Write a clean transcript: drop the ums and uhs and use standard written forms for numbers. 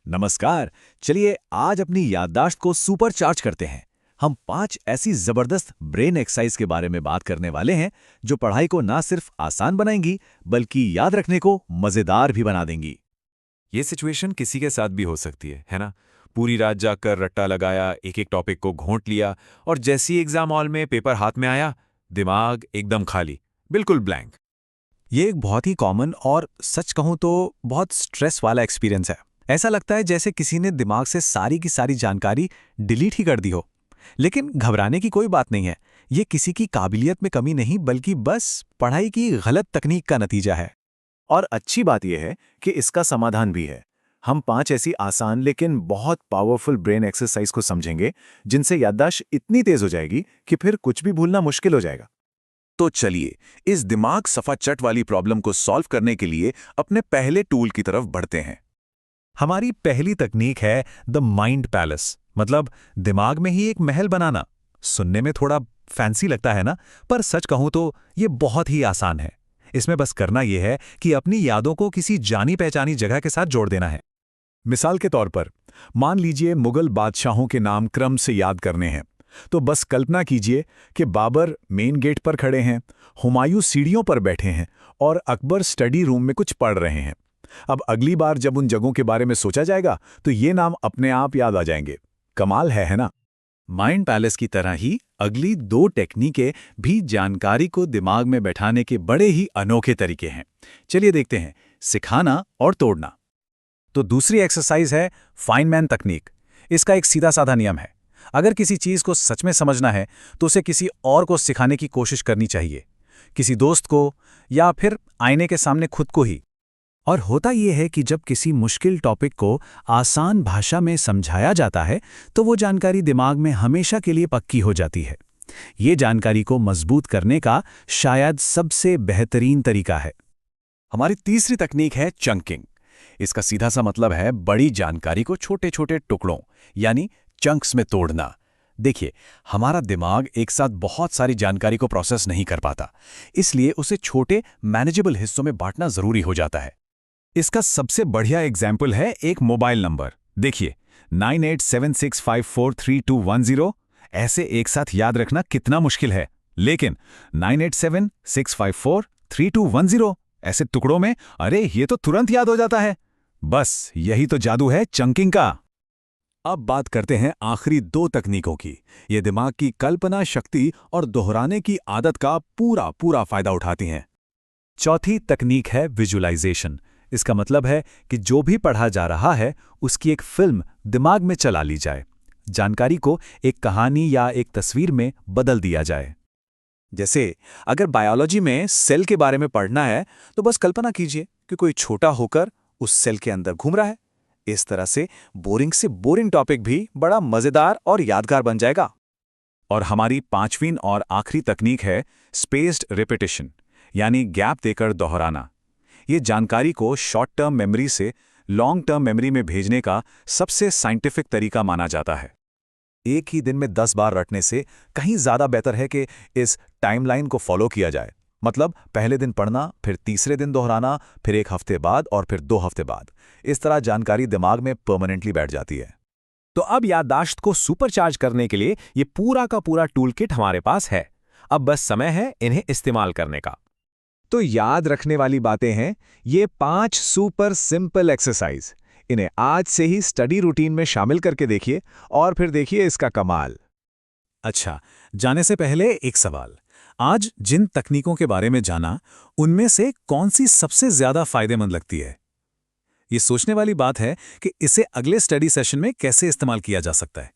नमस्कार। चलिए आज अपनी याददाश्त को सुपर चार्ज करते हैं। हम 5 ऐसी जबरदस्त ब्रेन एक्सरसाइज के बारे में बात करने वाले हैं जो पढ़ाई को ना सिर्फ आसान बनाएंगी बल्कि याद रखने को मजेदार भी बना देंगी। ये सिचुएशन किसी के साथ भी हो सकती है ना? पूरी रात जाकर रट्टा लगाया, एक एक टॉपिक को घोंट लिया और जैसे ही एग्जाम हॉल में पेपर हाथ में आया, दिमाग एकदम खाली, बिल्कुल ब्लैंक। ये एक बहुत ही कॉमन और सच कहूं तो बहुत स्ट्रेस वाला एक्सपीरियंस है। ऐसा लगता है जैसे किसी ने दिमाग से सारी की सारी जानकारी डिलीट ही कर दी हो। लेकिन घबराने की कोई बात नहीं है। ये किसी की काबिलियत में कमी नहीं बल्कि बस पढ़ाई की गलत तकनीक का नतीजा है। और अच्छी बात यह है कि इसका समाधान भी है। हम 5 ऐसी आसान लेकिन बहुत पावरफुल ब्रेन एक्सरसाइज को समझेंगे जिनसे याददाश्त इतनी तेज हो जाएगी कि फिर कुछ भी भूलना मुश्किल हो जाएगा। तो चलिए इस दिमाग सफा चट वाली प्रॉब्लम को सॉल्व करने के लिए अपने पहले टूल की तरफ बढ़ते हैं। हमारी पहली तकनीक है द माइंड पैलेस, मतलब दिमाग में ही एक महल बनाना। सुनने में थोड़ा फैंसी लगता है ना, पर सच कहूं तो ये बहुत ही आसान है। इसमें बस करना यह है कि अपनी यादों को किसी जानी पहचानी जगह के साथ जोड़ देना है। मिसाल के तौर पर मान लीजिए मुगल बादशाहों के नाम क्रम से याद करने हैं, तो बस कल्पना कीजिए कि बाबर मेन गेट पर खड़े हैं, हुमायूं सीढ़ियों पर बैठे हैं और अकबर स्टडी रूम में कुछ पढ़ रहे हैं। अब अगली बार जब उन जगहों के बारे में सोचा जाएगा तो ये नाम अपने आप याद आ जाएंगे। कमाल है ना? माइंड पैलेस की तरह ही अगली 2 टेक्निकें भी जानकारी को दिमाग में बैठाने के बड़े ही अनोखे तरीके हैं। चलिए देखते हैं, सिखाना और तोड़ना। तो दूसरी एक्सरसाइज है फाइनमैन तकनीक। इसका एक सीधा साधा नियम है। अगर किसी चीज को सच में समझना है तो उसे किसी और को सिखाने की कोशिश करनी चाहिए, किसी दोस्त को या फिर आईने के सामने खुद को ही। और होता यह है कि जब किसी मुश्किल टॉपिक को आसान भाषा में समझाया जाता है तो वो जानकारी दिमाग में हमेशा के लिए पक्की हो जाती है। ये जानकारी को मजबूत करने का शायद सबसे बेहतरीन तरीका है। हमारी तीसरी तकनीक है चंकिंग। इसका सीधा सा मतलब है बड़ी जानकारी को छोटे छोटे टुकड़ों यानी चंक्स में तोड़ना। देखिए, हमारा दिमाग एक साथ बहुत सारी जानकारी को प्रोसेस नहीं कर पाता, इसलिए उसे छोटे मैनेजेबल हिस्सों में बांटना जरूरी हो जाता है। इसका सबसे बढ़िया एग्जाम्पल है एक मोबाइल नंबर। देखिए 9876543210। ऐसे एक साथ याद रखना कितना मुश्किल है, लेकिन 9876543210 ऐसे टुकड़ों में, अरे ये तो तुरंत याद हो जाता है। बस यही तो जादू है चंकिंग का। अब बात करते हैं आखिरी 2 तकनीकों की। ये दिमाग की कल्पना शक्ति और दोहराने की आदत का पूरा फायदा उठाती हैं। चौथी तकनीक है विजुअलाइजेशन। इसका मतलब है कि जो भी पढ़ा जा रहा है उसकी एक फिल्म दिमाग में चला ली जाए। जानकारी को एक कहानी या एक तस्वीर में बदल दिया जाए। जैसे अगर बायोलॉजी में सेल के बारे में पढ़ना है तो बस कल्पना कीजिए कि कोई छोटा होकर उस सेल के अंदर घूम रहा है। इस तरह से बोरिंग से बोरिंग टॉपिक भी बड़ा मजेदार और यादगार बन जाएगा। और हमारी 5वीं और आखिरी तकनीक है स्पेस्ड रिपीटिशन, यानी गैप देकर दोहराना। ये जानकारी को शॉर्ट टर्म मेमोरी से लॉन्ग टर्म मेमोरी में भेजने का सबसे साइंटिफिक तरीका माना जाता है। एक ही दिन में 10 बार रटने से कहीं ज्यादा बेहतर है कि इस टाइमलाइन को फॉलो किया जाए। मतलब पहले दिन पढ़ना, फिर तीसरे दिन दोहराना, फिर 1 हफ्ते बाद और फिर 2 हफ्ते बाद। इस तरह जानकारी दिमाग में परमानेंटली बैठ जाती है। तो अब याददाश्त को सुपरचार्ज करने के लिए ये पूरा का पूरा टूल किट हमारे पास है। अब बस समय है इन्हें इस्तेमाल करने का। तो याद रखने वाली बातें हैं ये 5 सुपर सिंपल एक्सरसाइज। इन्हें आज से ही स्टडी रूटीन में शामिल करके देखिए और फिर देखिए इसका कमाल। अच्छा, जाने से पहले एक सवाल। आज जिन तकनीकों के बारे में जाना, उनमें से कौन सी सबसे ज्यादा फायदेमंद लगती है? ये सोचने वाली बात है कि इसे अगले स्टडी सेशन में कैसे इस्तेमाल किया जा सकता है।